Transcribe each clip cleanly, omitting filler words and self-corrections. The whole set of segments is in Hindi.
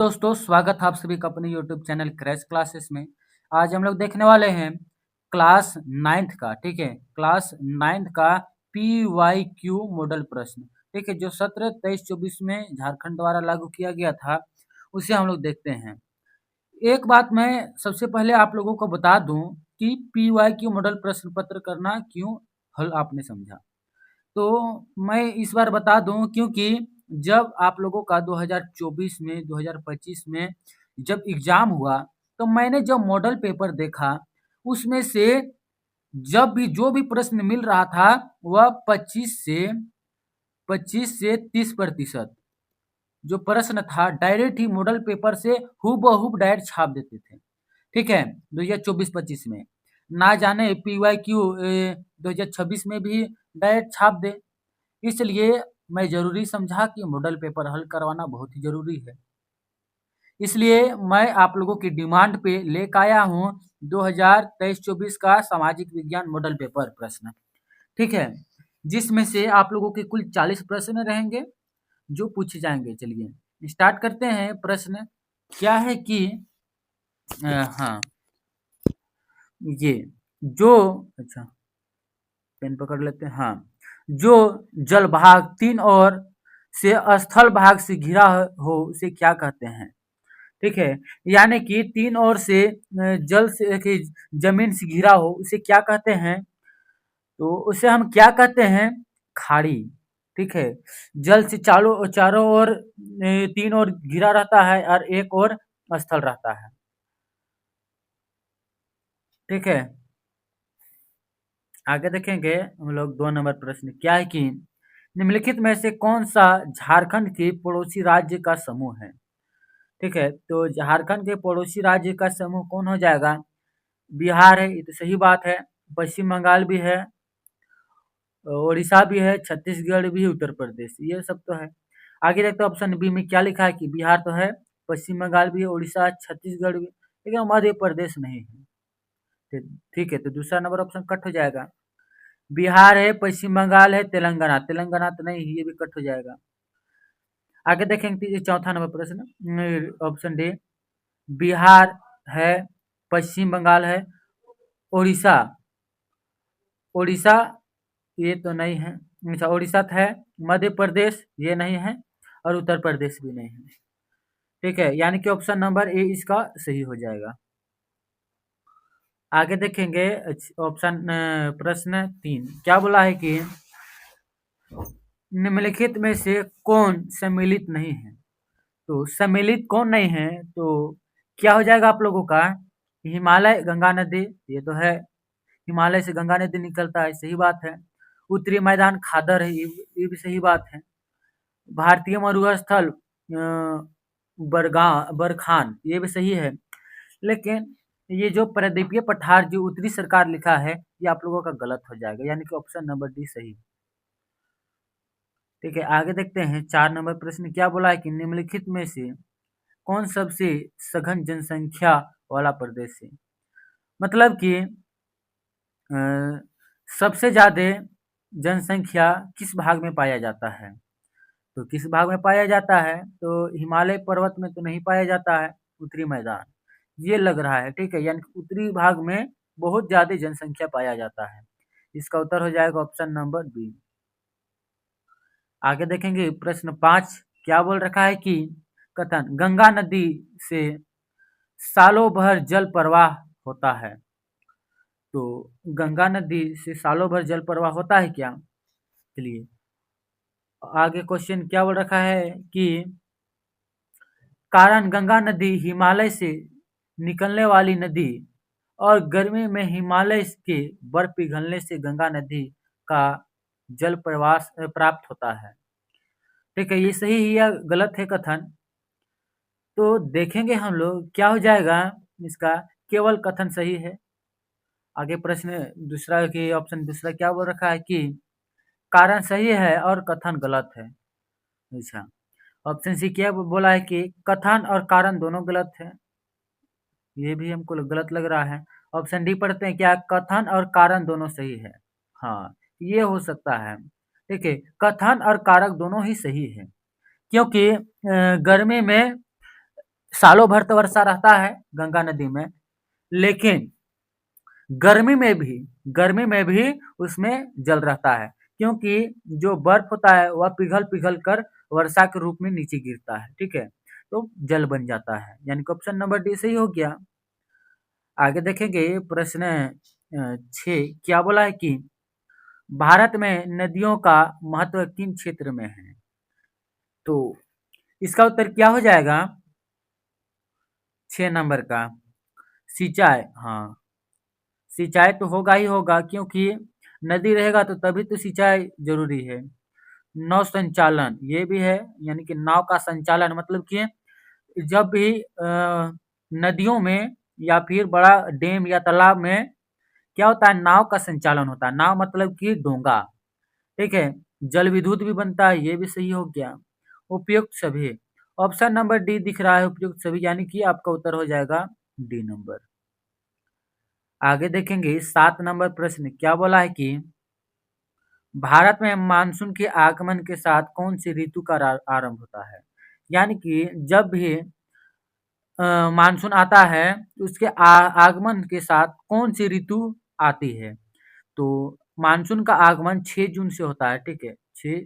दोस्तों स्वागत है आप सभी का अपने यूट्यूब चैनल क्रैश क्लासेस में। आज हम लोग देखने वाले हैं क्लास 9th का, ठीक है, क्लास 9th का PYQ मॉडल प्रश्न, ठीक है, जो 17, 23, 24 में झारखंड द्वारा लागू किया गया था, उसे हम लोग देखते हैं। एक बात मैं सबसे पहले आप लोगों को बता दूं कि PYQ मॉडल प्रश्न पत्र करना क्यों हल आपने समझा। तो मैं इस बार बता दूं क्योंकि जब आप लोगों का 2024 में 2025 में जब एग्जाम हुआ तो मैंने जब मॉडल पेपर देखा उसमें से जब भी जो भी प्रश्न मिल रहा था वह 25 से 30% जो प्रश्न था डायरेक्ट ही मॉडल पेपर से हूबहू डायरेक्ट छाप देते थे, ठीक है, 2024-25 में। ना जाने PYQ 2026 में भी डायरेक्ट छाप दे, इसलिए मैं ज़रूरी समझा कि मॉडल पेपर हल करवाना बहुत ही ज़रूरी है। इसलिए मैं आप लोगों की डिमांड पे लेकर आया हूँ 2023-24 का सामाजिक विज्ञान मॉडल पेपर प्रश्न, ठीक है, जिसमें से आप लोगों के कुल 40 प्रश्न रहेंगे जो पूछे जाएंगे। चलिए स्टार्ट करते हैं। प्रश्न क्या है कि हाँ, ये जो अच्छा पेन पकड़ लेते हैं। हाँ, जो जल भाग तीन ओर से स्थल भाग से घिरा हो उसे क्या कहते हैं, ठीक है, यानी कि तीन ओर से जल से कि जमीन से घिरा हो उसे क्या कहते हैं, तो उसे हम क्या कहते हैं, खाड़ी, ठीक है। जल से चारों चारों ओर तीन ओर घिरा रहता है और एक ओर स्थल रहता है, ठीक है। आगे देखेंगे हम लोग 2 नंबर प्रश्न क्या है कि निम्नलिखित में से कौन सा झारखंड के पड़ोसी राज्य का समूह है, ठीक है। तो झारखंड के पड़ोसी राज्य का समूह कौन हो जाएगा, बिहार है, ये तो सही बात है। पश्चिम बंगाल भी है, उड़ीसा भी है, छत्तीसगढ़ भी, उत्तर प्रदेश, ये सब तो है। आगे देखते हैं ऑप्शन बी में क्या लिखा है कि बिहार तो है, पश्चिम बंगाल भी है, उड़ीसा, छत्तीसगढ़ भी, लेकिन मध्य प्रदेश नहीं है। ठीक है, तो दूसरा नंबर ऑप्शन कट हो जाएगा। बिहार है, पश्चिम बंगाल है, तेलंगाना, तेलंगाना तो नहीं, ये भी कट हो जाएगा। आगे देखेंगे चौथा नंबर प्रश्न ऑप्शन डी, बिहार है, पश्चिम बंगाल है, उड़ीसा, उड़ीसा ये तो नहीं है। अच्छा, उड़ीसा है, मध्य प्रदेश ये नहीं है, और उत्तर प्रदेश भी नहीं है, ठीक है, यानी कि ऑप्शन नंबर ए इसका सही हो जाएगा। आगे देखेंगे ऑप्शन प्रश्न 3 क्या बोला है कि निम्नलिखित में से कौन सम्मिलित नहीं है, तो सम्मिलित कौन नहीं है, तो क्या हो जाएगा आप लोगों का, हिमालय, गंगा नदी, ये तो है, हिमालय से गंगा नदी निकलता है, सही बात है। उत्तरी मैदान खादर है, ये भी सही बात है। भारतीय मरुस्थल बरखान, ये भी सही है। लेकिन ये जो प्रदीपीय पठार जो उत्तरी सरकार लिखा है ये आप लोगों का गलत हो जाएगा, यानी कि ऑप्शन नंबर डी सही, ठीक है। आगे देखते हैं 4 नंबर प्रश्न क्या बोला है कि निम्नलिखित में से कौन सबसे सघन जनसंख्या वाला प्रदेश है, मतलब कि सबसे ज्यादा जनसंख्या किस भाग में पाया जाता है, तो किस भाग में पाया जाता है, तो हिमालय पर्वत में तो नहीं पाया जाता है, उत्तरी मैदान ये लग रहा है, ठीक है, यानी कि उत्तरी भाग में बहुत ज्यादा जनसंख्या पाया जाता है। इसका उत्तर हो जाएगा ऑप्शन नंबर बी। आगे देखेंगे प्रश्न 5 क्या बोल रखा है कि कथन गंगा नदी से सालों भर जल प्रवाह होता है, तो गंगा नदी से सालों भर जल प्रवाह होता है क्या, चलिए आगे क्वेश्चन क्या बोल रखा है कि कारण गंगा नदी हिमालय से निकलने वाली नदी और गर्मी में हिमालय के बर्फ पिघलने से गंगा नदी का जल प्रवाह प्राप्त होता है, ठीक है, ये सही है या गलत है कथन, तो देखेंगे हम लोग क्या हो जाएगा इसका, केवल कथन सही है। आगे प्रश्न दूसरा की ऑप्शन दूसरा क्या बोल रखा है कि कारण सही है और कथन गलत है। अच्छा, ऑप्शन सी क्या बोला है कि कथन और कारण दोनों गलत है, ये भी हमको गलत लग रहा है। ऑप्शन डी पढ़ते हैं क्या, कथन और कारण दोनों सही है, हाँ ये हो सकता है, ठीक है, कथन और कारक दोनों ही सही है, क्योंकि गर्मी में सालों भर तो वर्षा रहता है गंगा नदी में, लेकिन गर्मी में भी उसमें जल रहता है, क्योंकि जो बर्फ होता है वह पिघल कर वर्षा के रूप में नीचे गिरता है, ठीक है, तो जल बन जाता है, यानी कि ऑप्शन नंबर डी सही हो गया। आगे देखेंगे प्रश्न 6 क्या बोला है कि भारत में नदियों का महत्व किन क्षेत्र में है? तो इसका उत्तर क्या हो जाएगा? 6 नंबर का सिंचाई। हाँ, सिंचाई तो होगा ही होगा, क्योंकि नदी रहेगा तो तभी तो सिंचाई जरूरी है। नौ संचालन ये भी है, यानी कि नाव का संचालन, मतलब कि जब भी नदियों में या फिर बड़ा डैम या तालाब में क्या होता है, नाव का संचालन होता है। नाव मतलब कि डोंगा, ठीक है। जल विद्युत भी बनता है, ये भी सही हो गया। उपयुक्त सभी, ऑप्शन नंबर डी दिख रहा है उपयुक्त सभी, यानी कि आपका उत्तर हो जाएगा डी नंबर। आगे देखेंगे 7 नंबर प्रश्न क्या बोला है कि भारत में मानसून के आगमन के साथ कौन सी ऋतु का आरंभ होता है? यानी कि जब भी मानसून आता है उसके आगमन के साथ कौन सी ऋतु आती है? तो मानसून का आगमन 6 जून से होता है, ठीक है, 6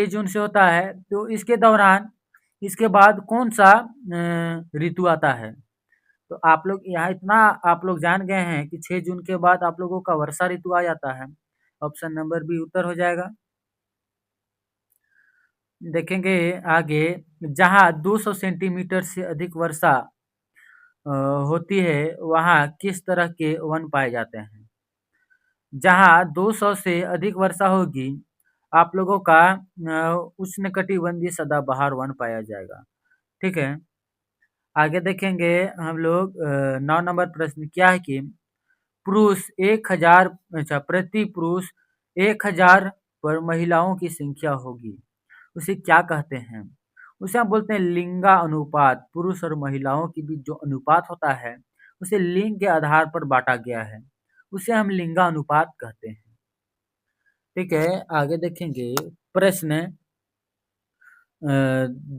जून से होता है। तो इसके दौरान इसके बाद कौन सा ऋतु आता है? तो आप लोग यहाँ इतना आप लोग जान गए हैं कि 6 जून के बाद आप लोगों का वर्षा ऋतु आ जाता है। ऑप्शन नंबर बी उत्तर हो जाएगा। देखेंगे आगे, जहाँ 200 सेंटीमीटर से अधिक वर्षा होती है वहाँ किस तरह के वन पाए जाते हैं? जहाँ 200 से अधिक वर्षा होगी आप लोगों का उष्णकटिबंधीय सदाबहार वन पाया जाएगा, ठीक है। आगे देखेंगे हम लोग 9 नंबर प्रश्न क्या है कि पुरुष 1000 अच्छा प्रति पुरुष 1000 पर महिलाओं की संख्या होगी, उसे क्या कहते हैं? उसे हम बोलते हैं लिंगा अनुपात। पुरुष और महिलाओं के बीच जो अनुपात होता है उसे लिंग के आधार पर बांटा गया है, उसे हम लिंगा अनुपात कहते हैं, ठीक है। आगे देखेंगे प्रश्न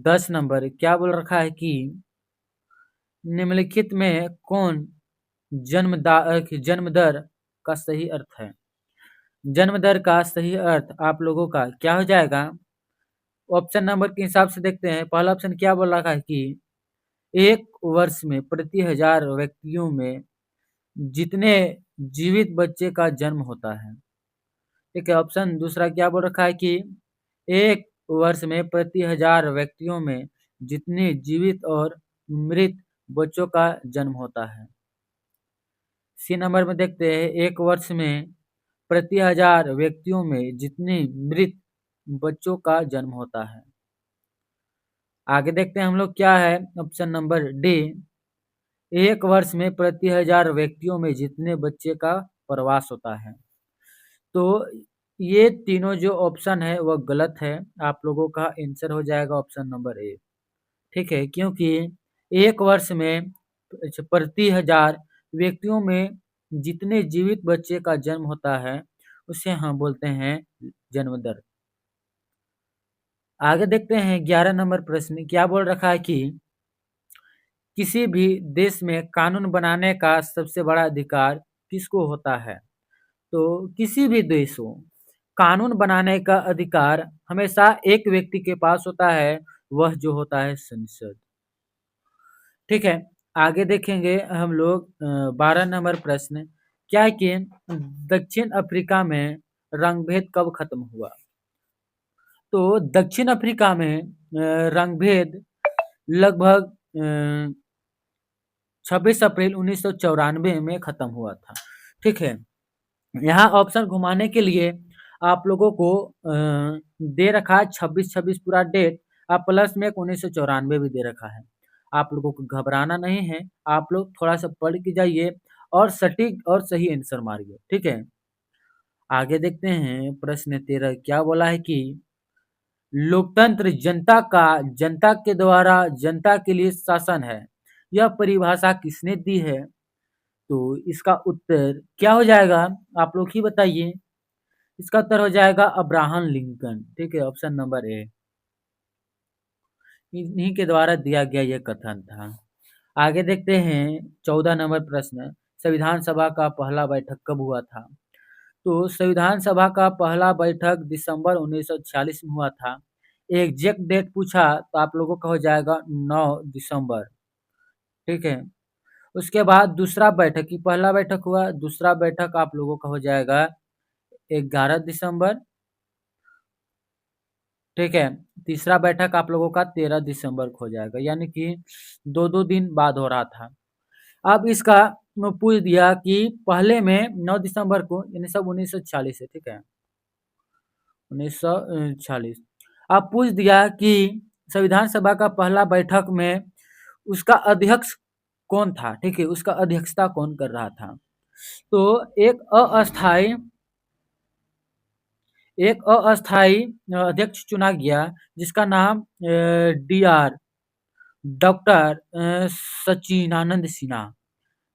10 नंबर क्या बोल रखा है कि निम्नलिखित में कौन जन्म दर का सही अर्थ है? जन्म दर का सही अर्थ आप लोगों का क्या हो जाएगा? ऑप्शन नंबर के हिसाब से देखते हैं। पहला ऑप्शन क्या बोल रखा है कि एक वर्ष में प्रति 1000 व्यक्तियों में जितने जीवित बच्चे का जन्म होता है, ठीक है। ऑप्शन दूसरा क्या बोल रखा है कि एक वर्ष में प्रति 1000 व्यक्तियों में जितने जीवित और मृत बच्चों का जन्म होता है। सी नंबर में देखते हैं एक वर्ष में प्रति 1000 व्यक्तियों में जितने मृत बच्चों का जन्म होता है। आगे देखते हैं हम लोग क्या है, ऑप्शन नंबर डी एक वर्ष में प्रति 1000 व्यक्तियों में जितने बच्चे का प्रवास होता है। तो ये तीनों जो ऑप्शन है वह गलत है। आप लोगों का आंसर हो जाएगा ऑप्शन नंबर ए, ठीक है, क्योंकि एक वर्ष में प्रति 1000 व्यक्तियों में जितने जीवित बच्चे का जन्म होता है उसे हम बोलते हैं जन्म दर। आगे देखते हैं 11 नंबर प्रश्न क्या बोल रखा है कि किसी भी देश में कानून बनाने का सबसे बड़ा अधिकार किसको होता है? तो किसी भी देश हो, कानून बनाने का अधिकार हमेशा एक व्यक्ति के पास होता है, वह जो होता है संसद, ठीक है। आगे देखेंगे हम लोग 12 नंबर प्रश्न क्या है कि दक्षिण अफ्रीका में रंगभेद कब खत्म हुआ? तो दक्षिण अफ्रीका में रंगभेद लगभग 26 अप्रैल 1994 में खत्म हुआ था, ठीक है। यहाँ ऑप्शन घुमाने के लिए आप लोगों को दे रखा है 26-26 पूरा डेट, आप प्लस में एक 1994 भी दे रखा है। आप लोगों को घबराना नहीं है, आप लोग थोड़ा सा पढ़ के जाइए और सटीक और सही आंसर मारिए, ठीक है। आगे देखते हैं प्रश्न 13 क्या बोला है कि लोकतंत्र जनता के द्वारा जनता के लिए शासन है, यह परिभाषा किसने दी है? तो इसका उत्तर क्या हो जाएगा आप लोग ही बताइए। इसका उत्तर हो जाएगा अब्राहम लिंकन, ठीक है, ऑप्शन नंबर ए। इन्हीं के द्वारा दिया गया ये कथन था। आगे देखते हैं 14 नंबर प्रश्न, संविधान सभा का पहला बैठक कब हुआ था? तो संविधान सभा का पहला बैठक दिसंबर 1946 में हुआ था। एग्जैक्ट डेट पूछा तो आप लोगों का हो जाएगा 9 दिसंबर, ठीक है। उसके बाद दूसरा बैठक की पहला बैठक हुआ, दूसरा बैठक आप लोगों का हो जाएगा 11 दिसंबर, ठीक है। तीसरा बैठक आप लोगों का 13 दिसंबर को हो जाएगा, यानी कि 2-2 दिन बाद हो रहा था। अब इसका पूछ दिया कि पहले में 9 दिसंबर को, यानी सब 1940 है, ठीक है, 1940। अब पूछ दिया कि संविधान सभा का पहला बैठक में उसका अध्यक्ष कौन था, ठीक है, उसका अध्यक्षता कौन कर रहा था? तो एक अस्थाई अध्यक्ष चुना गया, जिसका नाम डीआर डॉक्टर सच्चिदानंद सिन्हा,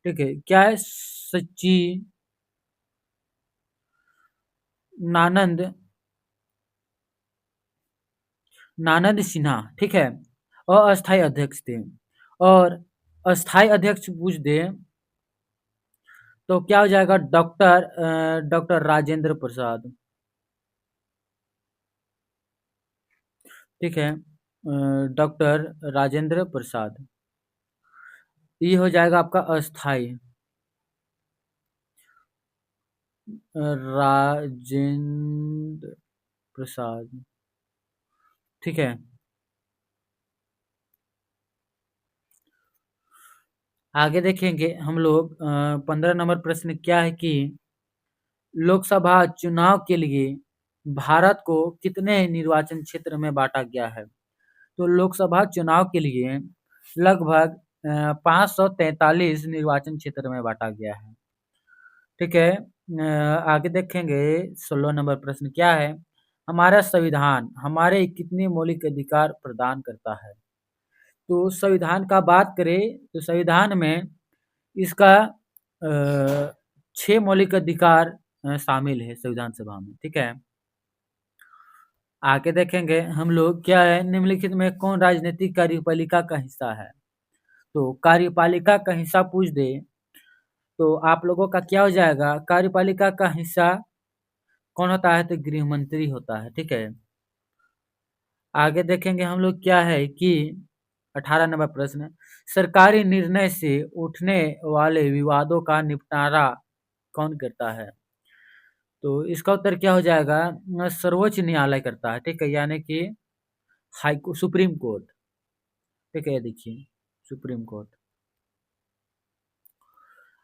ठीक है, क्या है, सच्चिदानंद सिन्हा, ठीक है, अस्थाई अध्यक्ष थे। और अस्थाई अध्यक्ष पूछ दे तो क्या हो जाएगा, डॉक्टर राजेंद्र प्रसाद, ठीक है, डॉक्टर राजेंद्र प्रसाद, ये हो जाएगा आपका अस्थाई, राजेंद्र प्रसाद, ठीक है। आगे देखेंगे हम लोग 15 नंबर प्रश्न क्या है कि लोकसभा चुनाव के लिए भारत को कितने निर्वाचन क्षेत्र में बांटा गया है? तो लोकसभा चुनाव के लिए लगभग 543 निर्वाचन क्षेत्र में बांटा गया है, ठीक है। आगे देखेंगे 16 नंबर प्रश्न क्या है, हमारा संविधान हमारे कितने मौलिक अधिकार प्रदान करता है? तो संविधान का बात करें तो संविधान में इसका 6 मौलिक अधिकार शामिल है संविधान सभा में, ठीक है। आगे देखेंगे हम लोग क्या है, निम्नलिखित में कौन राजनीतिक कार्यपालिका का हिस्सा है? तो कार्यपालिका का हिस्सा पूछ दे तो आप लोगों का क्या हो जाएगा, कार्यपालिका का हिस्सा कौन होता है? तो गृह मंत्री होता है, ठीक है। आगे देखेंगे हम लोग क्या है कि 18 नंबर प्रश्न, सरकारी निर्णय से उठने वाले विवादों का निपटारा कौन करता है? तो इसका उत्तर क्या हो जाएगा, सर्वोच्च न्यायालय करता है, ठीक है, यानी कि सुप्रीम कोर्ट, ठीक है, देखिए सुप्रीम कोर्ट।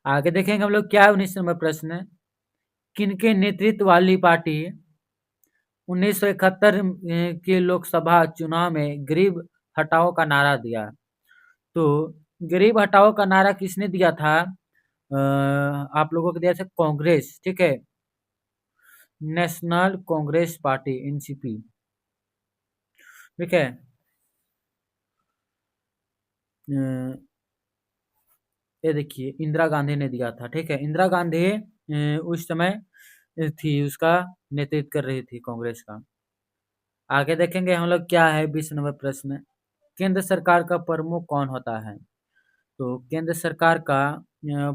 आगे देखेंगे हम लोग क्या है 19 नंबर प्रश्न, किनके नेतृत्व वाली पार्टी 1971 के लोकसभा चुनाव में गरीब हटाओ का नारा दिया? तो गरीब हटाओ का नारा किसने दिया था? आप लोगों को दिया था कांग्रेस, ठीक है, नेशनल कांग्रेस पार्टी, एनसीपी, ठीक है। ये देखिए इंदिरा गांधी ने दिया था, ठीक है, इंदिरा गांधी उस समय थी, उसका नेतृत्व कर रही थी कांग्रेस का। आगे देखेंगे हम लोग क्या है 20 नंबर प्रश्न, केंद्र सरकार का प्रमुख कौन होता है? तो केंद्र सरकार का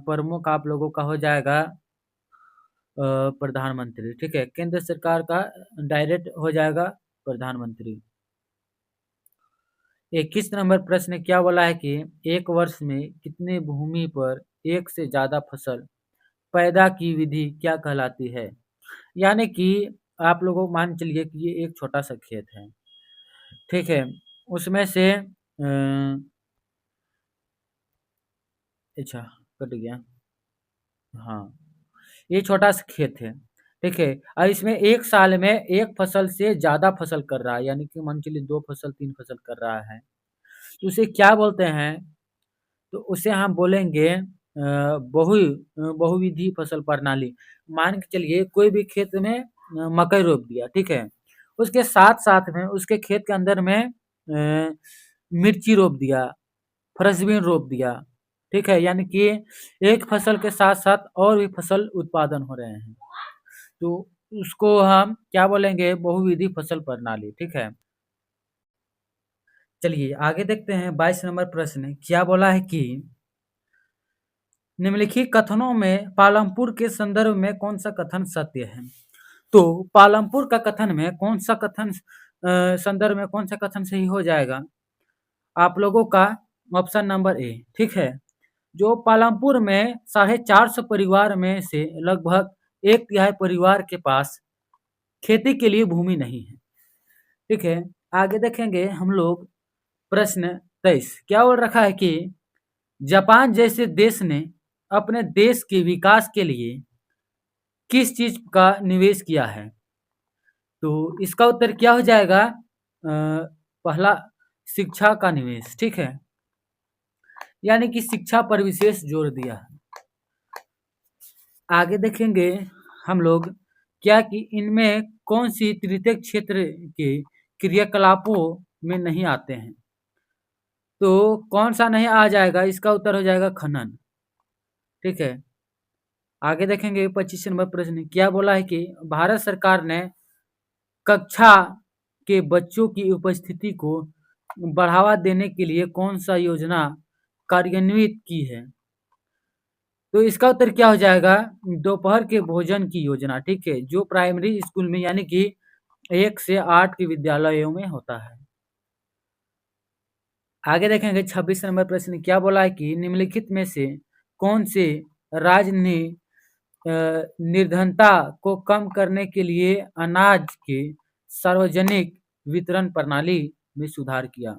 प्रमुख आप लोगों का हो जाएगा प्रधानमंत्री, ठीक है, केंद्र सरकार का डायरेक्ट हो जाएगा प्रधानमंत्री। 21 नंबर प्रश्न क्या बोला है कि एक वर्ष में कितने भूमि पर एक से ज्यादा फसल पैदा की विधि क्या कहलाती है? यानी कि आप लोगों को मान चलिए कि ये एक छोटा सा खेत है, ठीक है, उसमें से अच्छा कट गया, हाँ, ये छोटा सा खेत है, ठीक है, और इसमें एक साल में एक फसल से ज्यादा फसल कर रहा है, यानी कि मान चलिए 2 फसल 3 फसल कर रहा है, तो उसे क्या बोलते हैं? तो उसे हम बोलेंगे बहुविधि फसल प्रणाली। मान के चलिए कोई भी खेत में मकई रोप दिया, ठीक है, उसके साथ साथ में उसके खेत के अंदर में मिर्ची रोप दिया, फ्रेंचबीन रोप दिया, ठीक है, यानी कि एक फसल के साथ साथ और भी फसल उत्पादन हो रहे हैं, तो उसको हम क्या बोलेंगे, बहुविधि फसल प्रणाली, ठीक है। चलिए आगे देखते हैं 22 नंबर प्रश्न क्या बोला है कि निम्नलिखित कथनों में पालमपुर के संदर्भ में कौन सा कथन सत्य है? तो पालमपुर का कथन में कौन सा कथन संदर्भ में कौन सा कथन सही हो जाएगा? आप लोगों का ऑप्शन नंबर ए, ठीक है। जो पालमपुर में 450 परिवार में से लगभग 1/3 परिवार के पास खेती के लिए भूमि नहीं है, ठीक है। आगे देखेंगे हम लोग प्रश्न 23 क्या बोल रखा है कि जापान जैसे देश ने अपने देश के विकास के लिए किस चीज का निवेश किया है? तो इसका उत्तर क्या हो जाएगा? पहला शिक्षा का निवेश, ठीक है, यानी कि शिक्षा पर विशेष जोर दिया है। आगे देखेंगे हम लोग क्या कि इनमें कौन सी तृतीय क्षेत्र के क्रियाकलापों में नहीं आते हैं? तो कौन सा नहीं आ जाएगा? इसका उत्तर हो जाएगा खनन, ठीक है। आगे देखेंगे 25 नंबर प्रश्न क्या बोला है कि भारत सरकार ने कक्षा के बच्चों की उपस्थिति को बढ़ावा देने के लिए कौन सा योजना कार्यान्वित की है? तो इसका उत्तर क्या हो जाएगा? दोपहर के भोजन की योजना, ठीक है, जो प्राइमरी स्कूल में यानी कि 1 से 8 के विद्यालयों में होता है। आगे देखेंगे 26 नंबर प्रश्न क्या बोला है कि निम्नलिखित में से कौन से राज्य ने निर्धनता को कम करने के लिए अनाज के सार्वजनिक वितरण प्रणाली में सुधार किया?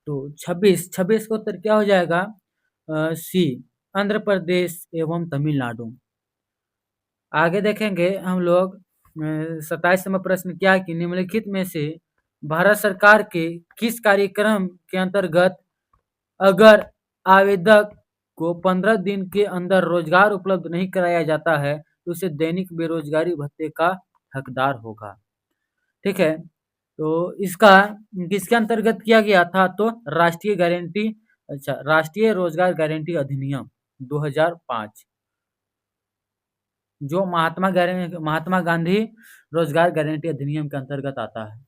तो 26 का उत्तर क्या हो जाएगा? सी, आंध्र प्रदेश एवं तमिलनाडु। आगे देखेंगे हम लोग 27 नंबर प्रश्न क्या है कि निम्नलिखित में से भारत सरकार के किस कार्यक्रम के अंतर्गत अगर आवेदक को 15 दिन के अंदर रोजगार उपलब्ध नहीं कराया जाता है तो उसे दैनिक बेरोजगारी भत्ते का हकदार होगा, ठीक है। तो इसका किसके अंतर्गत किया गया था? तो राष्ट्रीय रोजगार गारंटी अधिनियम 2005 जो महात्मा गांधी रोजगार गारंटी अधिनियम के अंतर्गत आता है,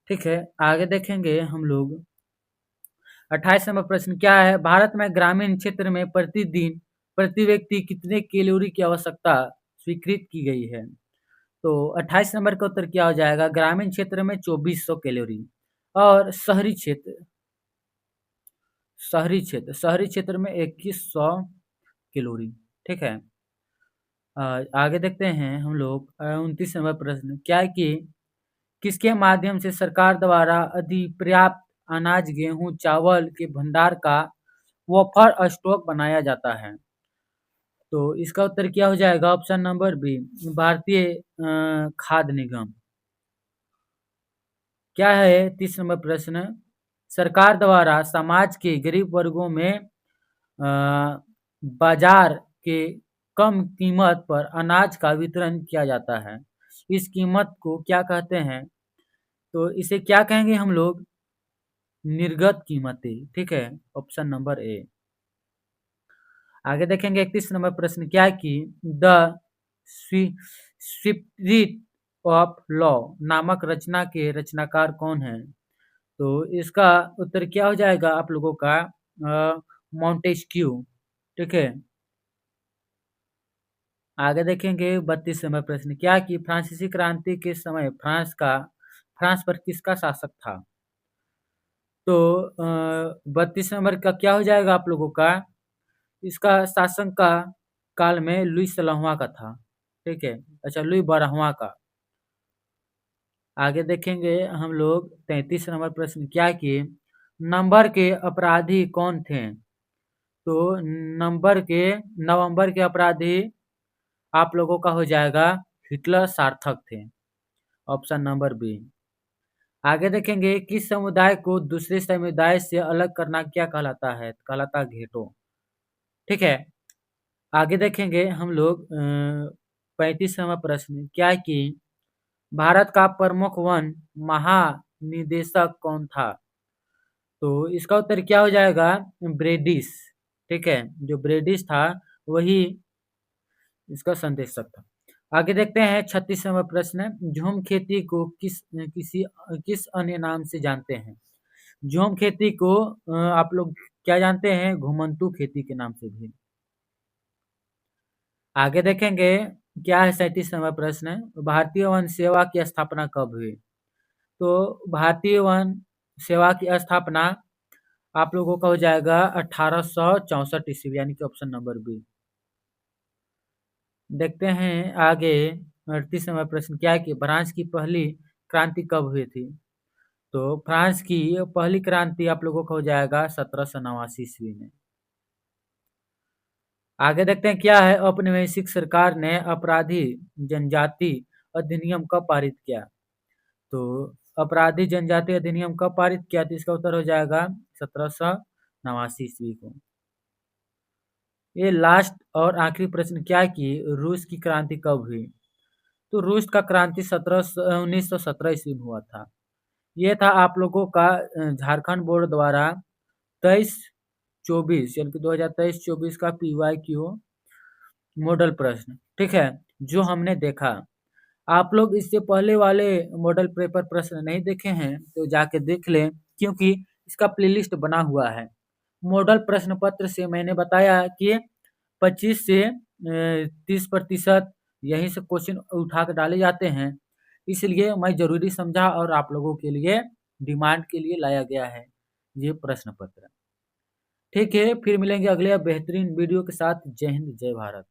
ठीक है। आगे देखेंगे हम लोग 28 नंबर प्रश्न क्या है? भारत में ग्रामीण क्षेत्र में प्रतिदिन प्रति व्यक्ति कितने कैलोरी की आवश्यकता स्वीकृत की गई है? तो 28 नंबर का उत्तर क्या हो जाएगा? ग्रामीण क्षेत्र में 2400 कैलोरी और शहरी क्षेत्र में 2100 कैलोरी, ठीक है। आगे देखते हैं हम लोग 29 नंबर प्रश्न क्या है कि किसके माध्यम से सरकार द्वारा अधिपर्याप्त अनाज गेहूं चावल के भंडार का बफर स्टॉक बनाया जाता है? तो इसका उत्तर क्या हो जाएगा? ऑप्शन नंबर बी, भारतीय खाद्य निगम। क्या है 30 नंबर प्रश्न? सरकार द्वारा समाज के गरीब वर्गों में बाजार के कम कीमत पर अनाज का वितरण किया जाता है। इस कीमत को क्या कहते हैं? तो इसे क्या कहेंगे हम लोग? निर्गत कीमतें, ठीक है, ऑप्शन नंबर ए। आगे देखेंगे 31 नंबर प्रश्न क्या है कि द स्पिरिट ऑफ लॉ नामक रचना के रचनाकार कौन है? तो इसका उत्तर क्या हो जाएगा आप लोगों का? मॉन्टेस्क्यू, ठीक है। आगे देखेंगे 32 नंबर प्रश्न क्या कि फ्रांसीसी क्रांति के समय फ्रांस पर किसका शासक था? तो 32 नंबर का क्या हो जाएगा आप लोगों का? इसका शासन का काल में लुई 16वां का था, ठीक है, अच्छा लुई 12वां का। आगे देखेंगे हम लोग 33 नंबर प्रश्न क्या कि नंबर के अपराधी कौन थे? तो नवंबर के अपराधी आप लोगों का हो जाएगा हिटलर सार्थक थे, ऑप्शन नंबर बी। आगे देखेंगे किस समुदाय को दूसरे समुदाय से अलग करना क्या कहलाता है? कहलाता घेटो, ठीक है। आगे देखेंगे हम लोग 35वां प्रश्न क्या है कि भारत का प्रमुख वन महानिदेशक कौन था? तो इसका उत्तर क्या हो जाएगा? ब्रेडिस, ठीक है, जो ब्रेडिस था वही इसका संदेशक था। आगे देखते हैं 36वां प्रश्न झूम खेती को किस अन्य नाम से जानते हैं? झूम खेती को आप लोग क्या जानते हैं? घुमंतू खेती के नाम से भी। आगे देखेंगे क्या है 37 नंबर प्रश्न, भारतीय वन सेवा की स्थापना कब हुई? तो भारतीय वन सेवा की स्थापना आप लोगों का हो जाएगा 1864 ईस्वी, यानी कि ऑप्शन नंबर बी। देखते हैं आगे 38 नंबर प्रश्न क्या है कि फ्रांस की पहली क्रांति कब हुई थी? तो फ्रांस की पहली क्रांति आप लोगों का हो जाएगा 1789 ईस्वी में। आगे देखते हैं क्या है औपनिवेशिक सरकार ने अपराधी जनजाति अधिनियम कब पारित किया? तो अपराधी जनजाति अधिनियम कब पारित किया? तो इसका उत्तर हो जाएगा 1789 ईस्वी को। ये लास्ट और आखिरी प्रश्न क्या है कि रूस की क्रांति कब हुई? तो रूस का क्रांति 1917 ईस्वी में हुआ था। ये था आप लोगों का झारखंड बोर्ड द्वारा 23-24 यानी कि 2023-24 का PYQ मॉडल प्रश्न, ठीक है, जो हमने देखा। आप लोग इससे पहले वाले मॉडल पेपर प्रश्न नहीं देखे हैं तो जाके देख लें, क्योंकि इसका प्लेलिस्ट बना हुआ है। मॉडल प्रश्न पत्र से मैंने बताया कि 25 से 30% यहीं से क्वेश्चन उठा के डाले जाते हैं, इसलिए मैं ज़रूरी समझा और आप लोगों के लिए डिमांड के लिए लाया गया है ये प्रश्न पत्र। ठीक है, फिर मिलेंगे अगले बेहतरीन वीडियो के साथ। जय हिंद, जय भारत।